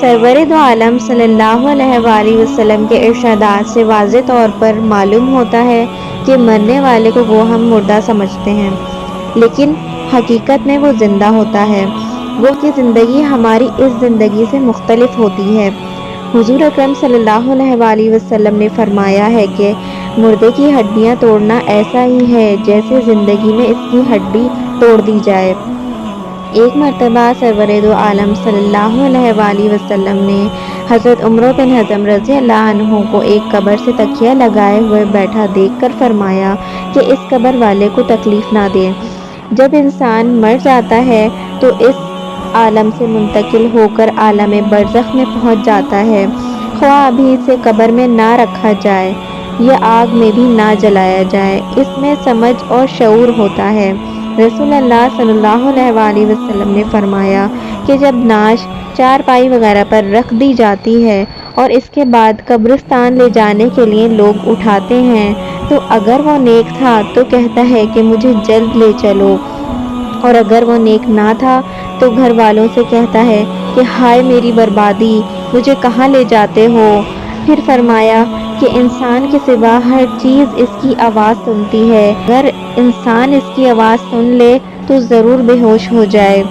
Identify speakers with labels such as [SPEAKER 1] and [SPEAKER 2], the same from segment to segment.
[SPEAKER 1] سرور دو عالم صلی اللہ علیہ وآلہ وسلم کے ارشادات سے واضح طور پر معلوم ہوتا ہے کہ مرنے والے کو وہ ہم مردہ سمجھتے ہیں، لیکن حقیقت میں وہ زندہ ہوتا ہے۔ وہ کی زندگی ہماری اس زندگی سے مختلف ہوتی ہے۔ حضور اکرم صلی اللہ علیہ وآلہ وسلم نے فرمایا ہے کہ مردے کی ہڈیاں توڑنا ایسا ہی ہے جیسے زندگی میں اس کی ہڈی توڑ دی جائے۔ ایک مرتبہ سرور دو عالم صلی اللہ علیہ وآلہ وسلم نے حضرت عمر بن حزم رضی اللہ عنہ کو ایک قبر سے تکیہ لگائے ہوئے بیٹھا دیکھ کر فرمایا کہ اس قبر والے کو تکلیف نہ دیں۔ جب انسان مر جاتا ہے تو اس عالم سے منتقل ہو کر عالم برزخ میں پہنچ جاتا ہے، خواہ ابھی اسے قبر میں نہ رکھا جائے یا آگ میں بھی نہ جلایا جائے، اس میں سمجھ اور شعور ہوتا ہے۔ رسول اللہ صلی اللہ علیہ وآلہ وسلم نے فرمایا کہ جب نعش چارپائی وغیرہ پر رکھ دی جاتی ہے اور اس کے بعد قبرستان لے جانے کے لیے لوگ اٹھاتے ہیں تو اگر وہ نیک تھا تو کہتا ہے کہ مجھے جلد لے چلو، اور اگر وہ نیک نہ تھا تو گھر والوں سے کہتا ہے کہ ہائے میری بربادی، مجھے کہاں لے جاتے ہو۔ پھر فرمایا کہ انسان کے سوا ہر چیز اس کی آواز سنتی ہے، اگر انسان اس کی آواز سن لے تو ضرور بے ہوش ہو جائے۔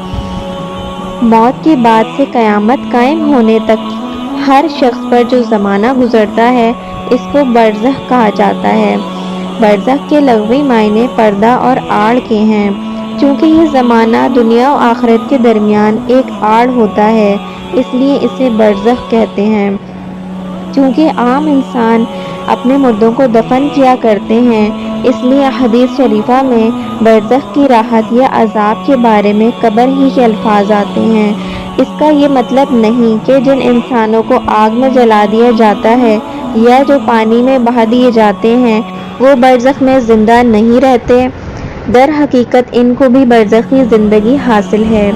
[SPEAKER 1] موت کے بعد سے قیامت قائم ہونے تک ہر شخص پر جو زمانہ گزرتا ہے اس کو برزخ کہا جاتا ہے۔ برزخ کے لغوی معنی پردہ اور آڑ کے ہیں۔ چونکہ یہ زمانہ دنیا و آخرت کے درمیان ایک آڑ ہوتا ہے اس لیے اسے برزخ کہتے ہیں۔ چونکہ عام انسان اپنے مردوں کو دفن کیا کرتے ہیں اس لیے حدیث شریفہ میں برزخ کی راحت یا عذاب کے بارے میں قبر ہی کے الفاظ آتے ہیں۔ اس کا یہ مطلب نہیں کہ جن انسانوں کو آگ میں جلا دیا جاتا ہے یا جو پانی میں بہا دیے جاتے ہیں وہ برزخ میں زندہ نہیں رہتے۔ در حقیقت ان کو بھی برزخی زندگی حاصل ہے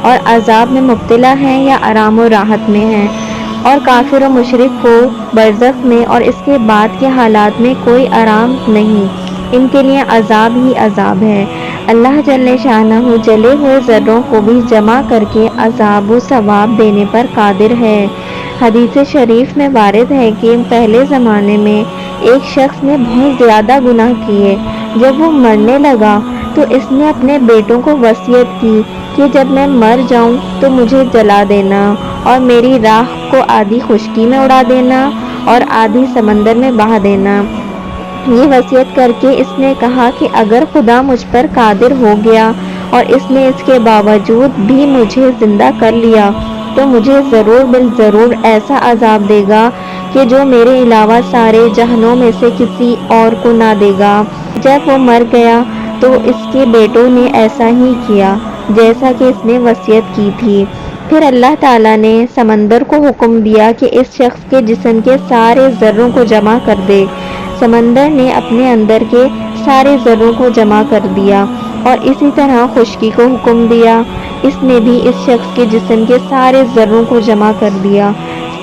[SPEAKER 1] اور عذاب میں مبتلا ہیں یا آرام و راحت میں ہیں، اور کافر و مشرک کو برزخ میں اور اس کے بعد کے حالات میں کوئی آرام نہیں، ان کے لیے عذاب ہی عذاب ہے۔ اللہ جل شانہ جلے ہوئے ذروں کو بھی جمع کر کے عذاب و ثواب دینے پر قادر ہے۔ حدیث شریف میں وارد ہے کہ پہلے زمانے میں ایک شخص نے بہت زیادہ گناہ کیے، جب وہ مرنے لگا تو اس نے اپنے بیٹوں کو وصیت کی کہ جب میں مر جاؤں تو مجھے جلا دینا اور میری راہ کو آدھی خشکی میں اڑا دینا اور آدھی سمندر میں بہا دینا۔ یہ وصیت کر کے اس نے کہا کہ اگر خدا مجھ پر قادر ہو گیا اور اس نے اس کے باوجود بھی مجھے زندہ کر لیا تو مجھے ضرور بالضرور ایسا عذاب دے گا کہ جو میرے علاوہ سارے جہانوں میں سے کسی اور کو نہ دے گا۔ جب وہ مر گیا تو اس کے بیٹوں نے ایسا ہی کیا جیسا کہ اس نے وصیت کی تھی۔ پھر اللہ تعالیٰ نے سمندر کو حکم دیا کہ اس شخص کے جسم کے سارے ذروں کو جمع کر دے۔ سمندر نے اپنے اندر کے سارے ذروں کو جمع کر دیا اور اسی طرح خشکی کو حکم دیا، اس نے بھی اس شخص کے جسم کے سارے ذروں کو جمع کر دیا۔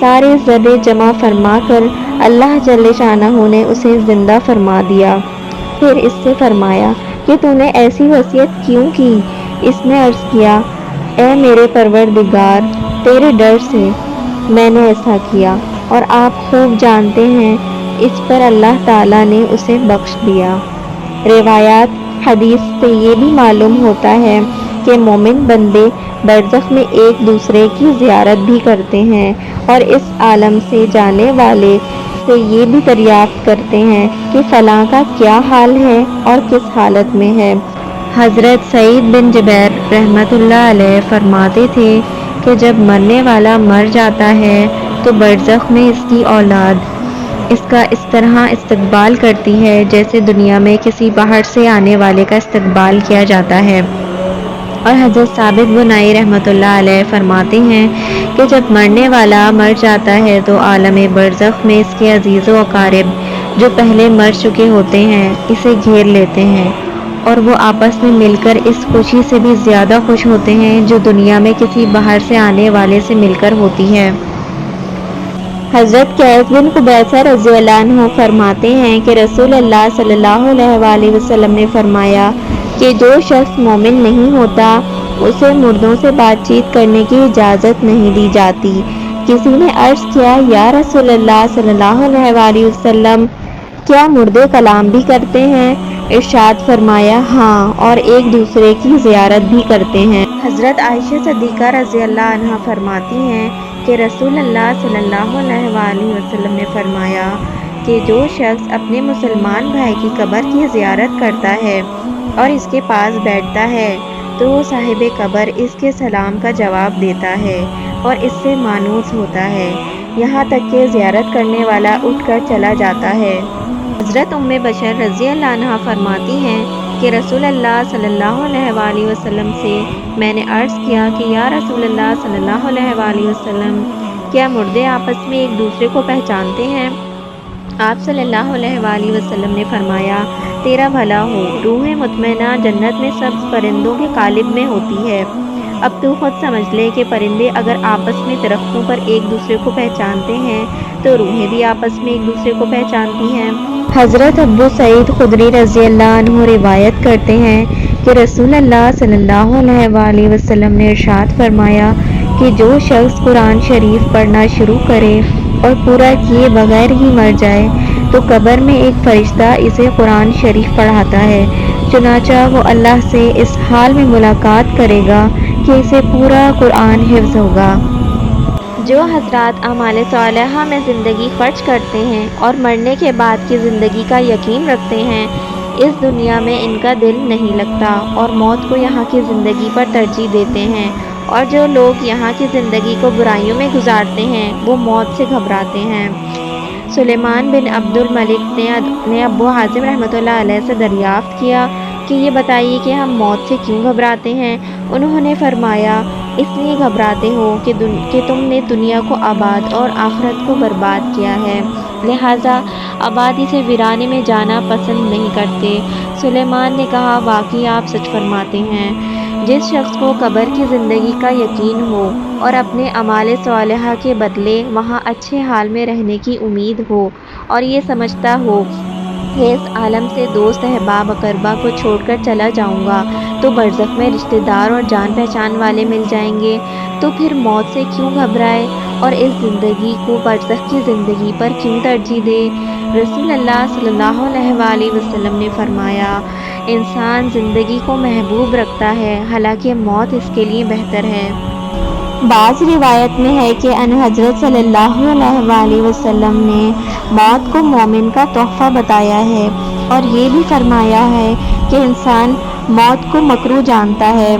[SPEAKER 1] سارے ذرے جمع فرما کر اللہ جل شانہ نے اسے زندہ فرما دیا۔ پھر اس سے فرمایا کہ تو نے ایسی وصیت کیوں کی؟ اس نے عرض کیا، اے میرے پروردگار، تیرے ڈر سے میں نے ایسا کیا اور آپ خوب جانتے ہیں۔ اس پر اللہ تعالیٰ نے اسے بخش دیا۔ روایات حدیث سے یہ بھی معلوم ہوتا ہے کہ مومن بندے برزخ میں ایک دوسرے کی زیارت بھی کرتے ہیں اور اس عالم سے جانے والے سے یہ بھی دریافت کرتے ہیں کہ فلاں کا کیا حال ہے اور کس حالت میں ہے۔ حضرت سعید بن جبیر رحمۃ اللہ علیہ فرماتے تھے کہ جب مرنے والا مر جاتا ہے تو برزخ میں اس کی اولاد اس کا اس طرح استقبال کرتی ہے جیسے دنیا میں کسی باہر سے آنے والے کا استقبال کیا جاتا ہے۔ اور حضرت ثابت بنائی رحمۃ اللہ علیہ فرماتے ہیں کہ جب مرنے والا مر جاتا ہے تو عالم برزخ میں اس کے عزیز و اقارب جو پہلے مر چکے ہوتے ہیں اسے گھیر لیتے ہیں اور وہ آپس میں مل کر اس خوشی سے بھی زیادہ خوش ہوتے ہیں جو دنیا میں کسی باہر سے آنے والے سے مل کر ہوتی ہے۔ حضرت قیس بن قبیصہ رضی اللہ عنہ فرماتے ہیں کہ رسول اللہ صلی اللہ علیہ وآلہ وسلم نے فرمایا کہ جو شخص مومن نہیں ہوتا اسے مردوں سے بات چیت کرنے کی اجازت نہیں دی جاتی، کسی نے عرض کیا یا رسول اللہ صلی اللہ علیہ وسلم کیا مردے کلام بھی کرتے ہیں؟ ارشاد فرمایا ہاں، اور ایک دوسرے کی زیارت بھی کرتے ہیں۔ حضرت عائشہ صدیقہ رضی اللہ عنہا فرماتی ہیں کہ رسول اللہ صلی اللہ علیہ وسلم نے فرمایا کہ جو شخص اپنے مسلمان بھائی کی قبر کی زیارت کرتا ہے اور اس کے پاس بیٹھتا ہے تو وہ صاحب قبر اس کے سلام کا جواب دیتا ہے اور اس سے مانوس ہوتا ہے، یہاں تک کہ زیارت کرنے والا اٹھ کر چلا جاتا ہے۔ حضرت ام بشر رضی اللہ عنہا فرماتی ہیں کہ رسول اللہ صلی اللہ علیہ وسلم سے میں نے عرض کیا کہ یا رسول اللہ صلی اللہ علیہ وسلم کیا مردے آپس میں ایک دوسرے کو پہچانتے ہیں؟ آپ صلی اللہ علیہ وسلم نے فرمایا تیرا بھلا ہو، روح مطمئنہ جنت میں سبز پرندوں کے قالب میں ہوتی ہے۔ اب تو خود سمجھ لے کہ پرندے اگر آپس میں درختوں پر ایک دوسرے کو پہچانتے ہیں تو روحیں بھی آپس میں ایک دوسرے کو پہچانتی ہیں۔ حضرت ابو سعید خدری رضی اللہ عنہ روایت کرتے ہیں کہ رسول اللہ صلی اللہ علیہ وسلم نے ارشاد فرمایا کہ جو شخص قرآن شریف پڑھنا شروع کرے اور پورا کیے بغیر ہی مر جائے تو قبر میں ایک فرشتہ اسے قرآن شریف پڑھاتا ہے، چنانچہ وہ اللہ سے اس حال میں ملاقات کرے گا کہ اسے پورا قرآن حفظ ہوگا۔ جو حضرات اعمال صالحہ میں زندگی خرچ کرتے ہیں اور مرنے کے بعد کی زندگی کا یقین رکھتے ہیں، اس دنیا میں ان کا دل نہیں لگتا اور موت کو یہاں کی زندگی پر ترجیح دیتے ہیں، اور جو لوگ یہاں کی زندگی کو برائیوں میں گزارتے ہیں وہ موت سے گھبراتے ہیں۔ سلیمان بن عبد الملک نے ابو حازم رحمۃ اللہ علیہ سے دریافت کیا کہ یہ بتائیے کہ ہم موت سے کیوں گھبراتے ہیں؟ انہوں نے فرمایا اس لیے گھبراتے ہو کہ تم نے دنیا کو آباد اور آخرت کو برباد کیا ہے، لہٰذا آبادی سے ویرانے میں جانا پسند نہیں کرتے۔ سلیمان نے کہا واقعی آپ سچ فرماتے ہیں۔ جس شخص کو قبر کی زندگی کا یقین ہو اور اپنے اعمال صالحہ کے بدلے وہاں اچھے حال میں رہنے کی امید ہو اور یہ سمجھتا ہو کہ اس عالم سے دوست احباب اقربا کو چھوڑ کر چلا جاؤں گا تو برزخ میں رشتہ دار اور جان پہچان والے مل جائیں گے، تو پھر موت سے کیوں گھبرائے اور اس زندگی کو برزخ کی زندگی پر کیوں ترجیح دے؟ رسول اللہ صلی اللہ علیہ وسلم نے فرمایا انسان زندگی کو محبوب رکھتا ہے، حالانکہ موت اس کے لیے بہتر ہے۔ بعض روایت میں ہے کہ ان حضرت صلی اللہ علیہ وسلم نے موت کو مومن کا تحفہ بتایا ہے اور یہ بھی فرمایا ہے کہ انسان موت کو مکروہ جانتا ہے،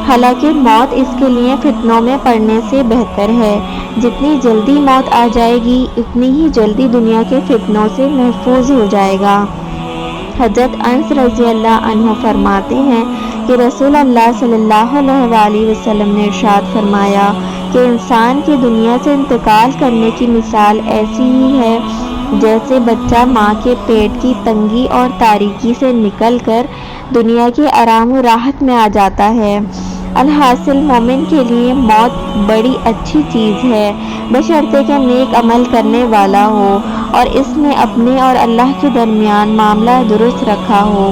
[SPEAKER 1] حالانکہ موت اس کے لیے فتنوں میں پڑنے سے بہتر ہے۔ جتنی جلدی موت آ جائے گی اتنی ہی جلدی دنیا کے فتنوں سے محفوظ ہو جائے گا۔ حضرت انس رضی اللہ عنہ فرماتے ہیں کہ رسول اللہ صلی اللہ علیہ وسلم نے ارشاد فرمایا کہ انسان کی دنیا سے انتقال کرنے کی مثال ایسی ہی ہے جیسے بچہ ماں کے پیٹ کی تنگی اور تاریکی سے نکل کر دنیا کی آرام و راحت میں آ جاتا ہے۔ الحاصل مومن کے لیے موت بڑی اچھی چیز ہے، بشرطے کہ نیک عمل کرنے والا ہو اور اس نے اپنے اور اللہ کے درمیان معاملہ درست رکھا ہو۔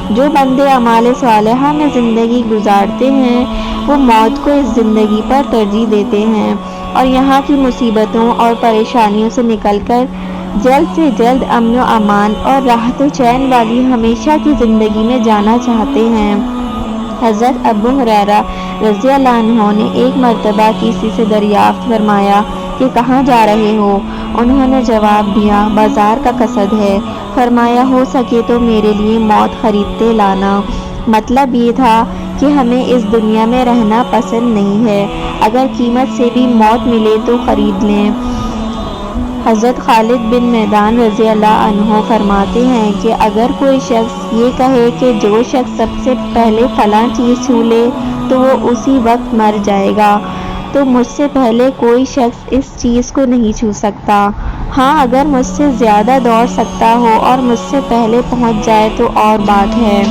[SPEAKER 1] جو بندے اعمال صالحہ میں زندگی گزارتے ہیں وہ موت کو اس زندگی پر ترجیح دیتے ہیں اور یہاں کی مصیبتوں اور پریشانیوں سے نکل کر جلد سے جلد امن و امان اور راحت و چین والی ہمیشہ کی زندگی میں جانا چاہتے ہیں۔ حضرت ابو ہریرہ رضی اللہ عنہ نے ایک مرتبہ کسی سے دریافت فرمایا کہ کہاں جا رہے ہو؟ انہوں نے جواب دیا بازار کا قصد ہے۔ فرمایا ہو سکے تو میرے لیے موت خریدتے لانا۔ مطلب یہ تھا کہ ہمیں اس دنیا میں رہنا پسند نہیں ہے، اگر قیمت سے بھی موت ملے تو خرید لیں۔ حضرت خالد بن میدان رضی اللہ عنہ فرماتے ہیں کہ اگر کوئی شخص یہ کہے کہ جو شخص سب سے پہلے فلاں چیز چھو لے تو وہ اسی وقت مر جائے گا، تو مجھ سے پہلے کوئی شخص اس چیز کو نہیں چھو سکتا۔ ہاں اگر مجھ سے زیادہ دوڑ سکتا ہو اور مجھ سے پہلے پہنچ جائے تو اور بات ہے۔